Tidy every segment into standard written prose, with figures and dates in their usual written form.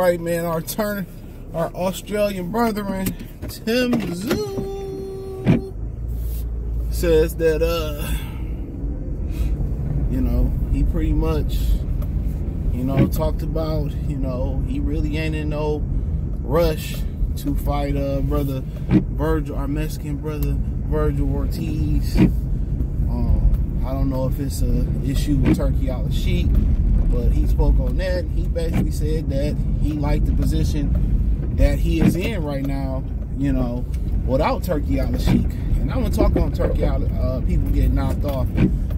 right, man. Our Australian brethren, Tszyu, says that you know, he pretty much, you know, talked about, you know, he really ain't in no rush to fight brother Virgil, our Mexican brother Virgil Ortiz. I don't know if it's an issue with Turki Alalshikh, but he spoke on that. He basically said that he liked the position that he is in right now, you know, without Turki Alalshikh. And I'm gonna talk on Turki people getting knocked off,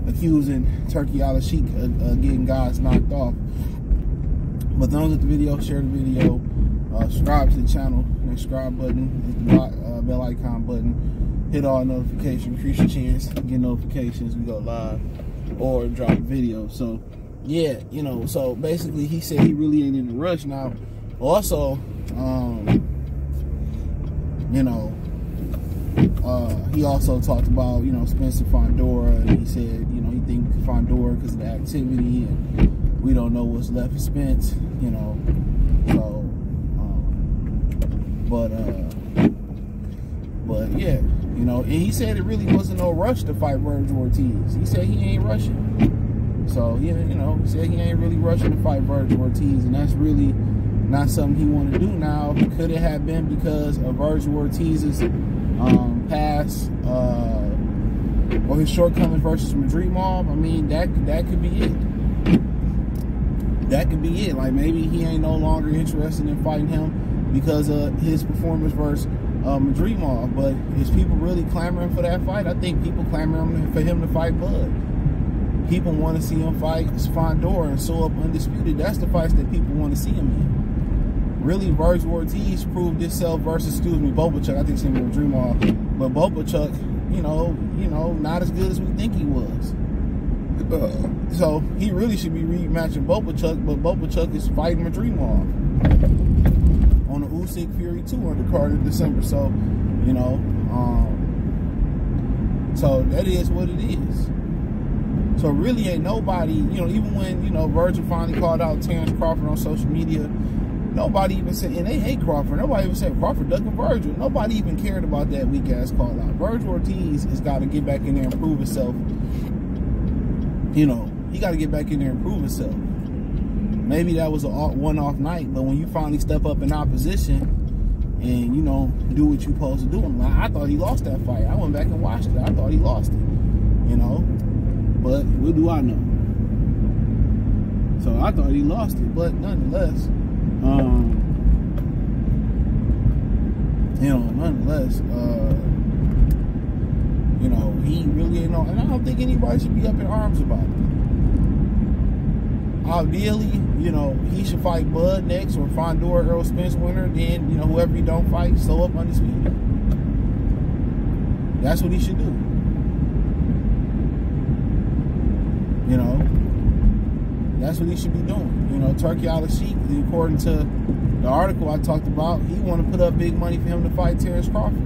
accusing Turki Alalshikh of getting guys knocked off. But thumbs up the video, share the video, subscribe to the channel, subscribe button, hit the bell icon button, hit all notifications, increase your chance to get notifications. We go live or drop a video. So yeah, you know, so basically he said he really ain't in a rush now. Also, you know, he also talked about, you know, Spencer Fondora, and he said, you know, he thinks Fondora because of the activity, and we don't know what's left of Spence, you know. So, but yeah, you know, and he said it really wasn't no rush to fight Virgil Ortiz. He said he ain't rushing. So, you know, he said he ain't really rushing to fight Virgil Ortiz, and that's really not something he want to do now. Could it have been because of Virgil Ortiz's past or his shortcomings versus Madrid Mob? I mean, that could be it. That could be it. Like, maybe he ain't no longer interested in fighting him because of his performance versus Madrid Mob. But is people really clamoring for that fight? I think people clamoring for him to fight Bud. People want to see him fight Fondora and sew up Undisputed. That's the fights that people want to see him in. Really, Virgil Ortiz proved himself versus, Bobachuck. I think it's him with Dream Mob. But Bobachuck, you know, not as good as we think he was. So he really should be rematching Bobachuck, but Bobachuck is fighting Madrid Mob on the Usyk Fury 2 undercard in December. So, you know, so that is what it is. So really ain't nobody, you know, even when, you know, Virgil finally called out Terence Crawford on social media, nobody even said, and they hate Crawford, nobody even said Crawford ducking Virgil. Nobody even cared about that weak ass call out. Virgil Ortiz has got to get back in there and prove himself. You know, he got to get back in there and prove himself. Maybe that was a one-off night, but when you finally step up in opposition and, you know, do what you're supposed to do, I thought he lost that fight. I went back and watched it. I thought he lost it, you know. But what do I know? So I thought he lost it, but nonetheless, you know, you know, he really ain't know, and I don't think anybody should be up in arms about it. Ideally, you know, he should fight Bud next, or Fondora, Earl Spence winner. Then, you know, whoever he don't fight, sew up Undisputed. That's what he should do. You know, that's what he should be doing. You know, Turki Alalshikh, according to the article I talked about, he want to put up big money for him to fight Terence Crawford.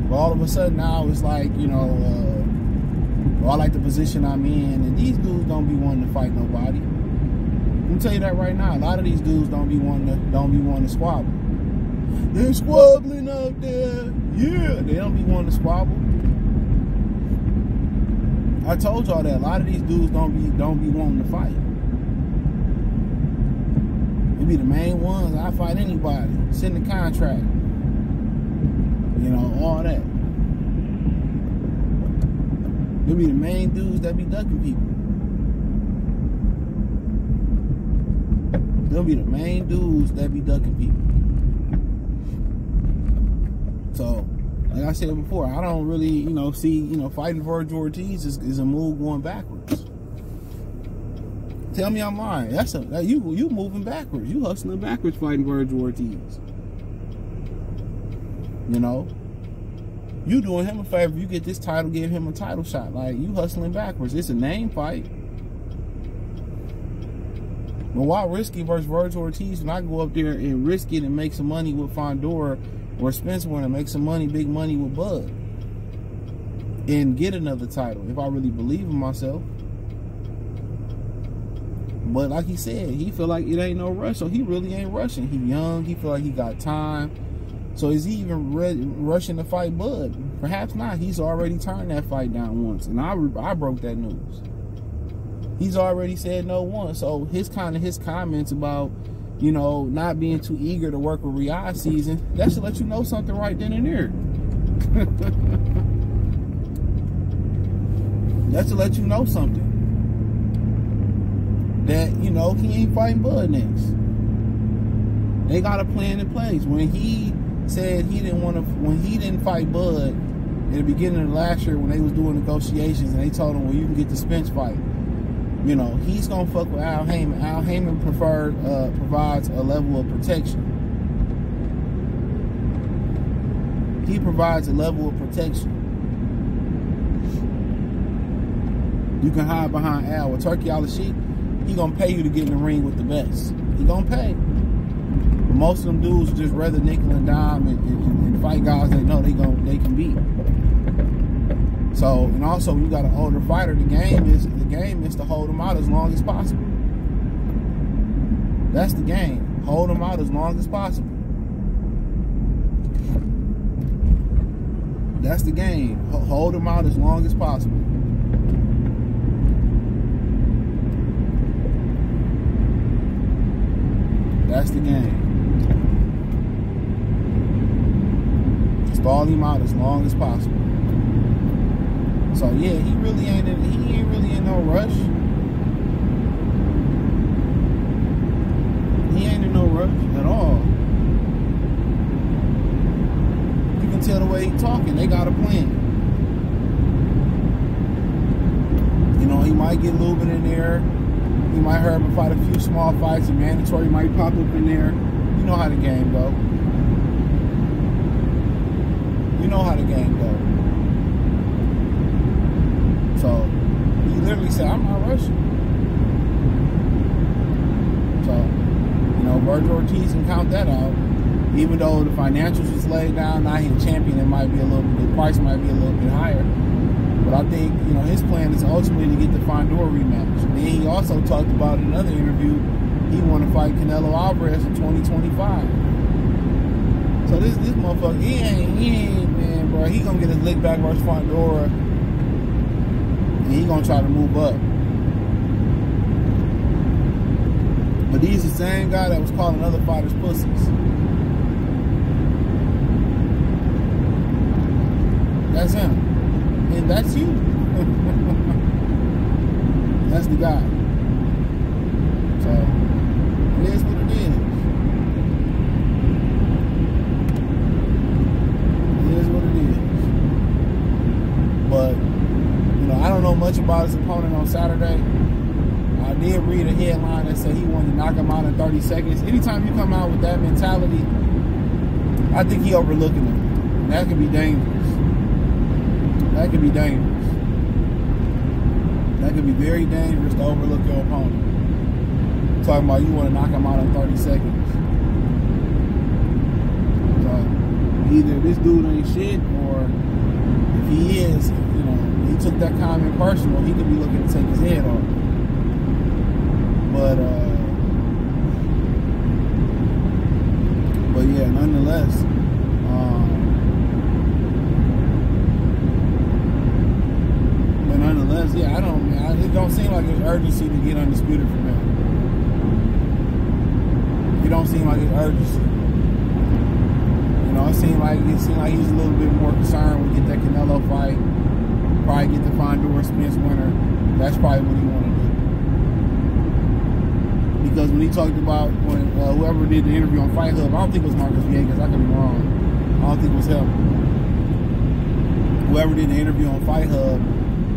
But all of a sudden now it's like, you know, well, I like the position I'm in, and these dudes don't be wanting to fight nobody. Let me tell you that right now. A lot of these dudes don't be wanting to squabble. They're squabbling out there. Yeah, they don't be wanting to squabble. I told y'all that a lot of these dudes don't be wanting to fight. They be the main ones. I fight anybody. Send the contract. You know, all that. They be the main dudes that be ducking people. They'll be the main dudes that be ducking people. So, like I said before, I don't really, you know, see, you know, fighting Virgil Ortiz is a move going backwards. Tell me I'm lying. You moving backwards. You hustling backwards fighting Virgil Ortiz. You know, you doing him a favor. You get this title, give him a title shot. Like, you hustling backwards. It's a name fight. But why risky versus Virgil Ortiz when I go up there and risk it and make some money with Fondora or Spencer and make some money, big money with Bud, and get another title if I really believe in myself? But like he said, he feel like it ain't no rush, so he really ain't rushing. He young, he feel like he got time. So is he even rushing to fight Bud? Perhaps not. He's already turned that fight down once, and I broke that news. He's already said no once. So his comments about, you know, not being too eager to work with Riyadh season, that should let you know something right then and there. That should let you know something. That, you know, he ain't fighting Bud next. They got a plan in place. When he said he didn't want to, when he didn't fight Bud in the beginning of last year when they was doing negotiations and they told him, well, you can get the Spence fight. You know, he's going to fuck with Al Heyman. Al Heyman provides a level of protection. He provides a level of protection. You can hide behind Al. With Turki Alalshikh, he going to pay you to get in the ring with the best. He going to pay. But most of them dudes just rather nickel and dime and fight guys they know they can beat. So, and also when you got an older fighter, the game is to hold them out as long as possible. That's the game. Hold them out as long as possible. That's the game. Hold them out as long as possible. That's the game. Stall him out as long as possible. So yeah, he ain't really in no rush. He ain't in no rush at all. You can tell the way he talking. They got a plan. You know, he might get a little bit in there. He might hurry up and fight a few small fights. And mandatory might pop up in there. You know how the game go. You know how the game go. So he literally said, I'm not rushing. So, you know, Virgil Ortiz can count that out. Even though the financials was laid down, now he's champion, it might be a little bit, the price might be a little bit higher. But I think, you know, his plan is ultimately to get the Fondor rematch. And then he also talked about in another interview, he want to fight Canelo Alvarez in 2025. So this motherfucker, he ain't, man, bro. He gonna get his lick back versus Fondor, and he gonna try to move up. But he's the same guy that was calling other fighters pussies. That's him. And that's you. That's the guy. So, it is what it is. It is what it is. But, you know, I don't know much about his opponent on Saturday. I did read a headline that said he wanted to knock him out in 30 seconds. Anytime you come out with that mentality, I think he overlooking him. And that could be dangerous. That could be dangerous. That could be very dangerous to overlook your opponent. Talking about you want to knock him out in 30 seconds. So either this dude ain't shit, or if he is, you know, he took that comment personal, he could be looking to take his head off. But yeah, nonetheless, yeah, it don't seem like there's urgency to get undisputed from him. It don't seem like it's urgency. You know, it seemed like he's a little bit more concerned with get that Canelo fight, probably get the Fondor Spence winner. That's probably what he wanted to do. Because when he talked about when whoever did the interview on Fight Hub, I don't think it was Marcus Villegas, I could be wrong. I don't think it was him. Whoever did the interview on Fight Hub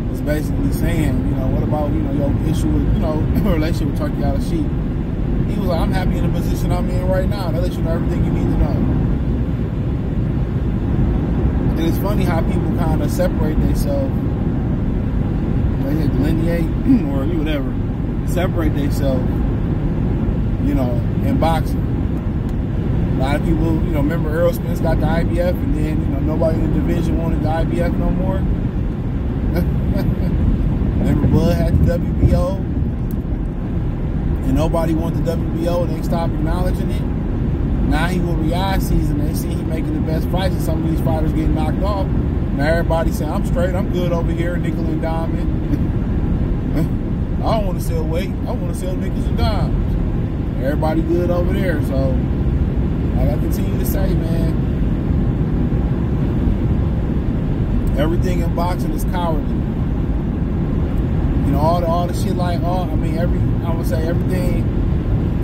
was basically saying, you know, what about, you know, your issue with, you know, relationship with Turki Alalshikh? He was like, I'm happy in the position I'm in right now. That lets you know everything you need to know. And it's funny how people kind of separate themselves. They delineate or whatever. Separate themselves, you know, in boxing. A lot of people, you know, remember Earl Spence got the IBF, and then, you know, nobody in the division wanted the IBF no more. Remember Bud had the WBO? And nobody wants the WBO, and they stop acknowledging it. Now he will Riyadh season. They see he making the best fights, and some of these fighters getting knocked off. Now everybody saying, I'm straight, I'm good over here, nickel and diamond. I don't want to sell weight. I want to sell nickels and dimes. Everybody good over there. So, like I continue to say, man, everything in boxing is cowardly. You know, all the shit like, I would say everything,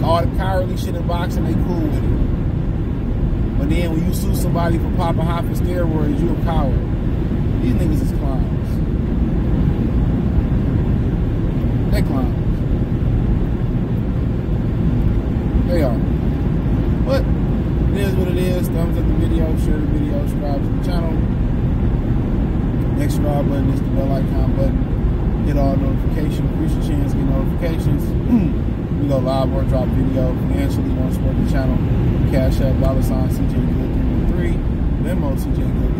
all the cowardly shit in boxing, they cool with it. But then when you sue somebody for popping hot for steroids, you a coward. These niggas is clowns. They clowns. They are. But it is what it is. Thumbs up the video, share the video, subscribe to the channel. Next subscribe button is the bell icon button. Hit all notifications. Increase your chance to get notifications. We go live or drop video. Financially, want to support the channel. Cash App, $CJ Good 313. Venmo, CJ Good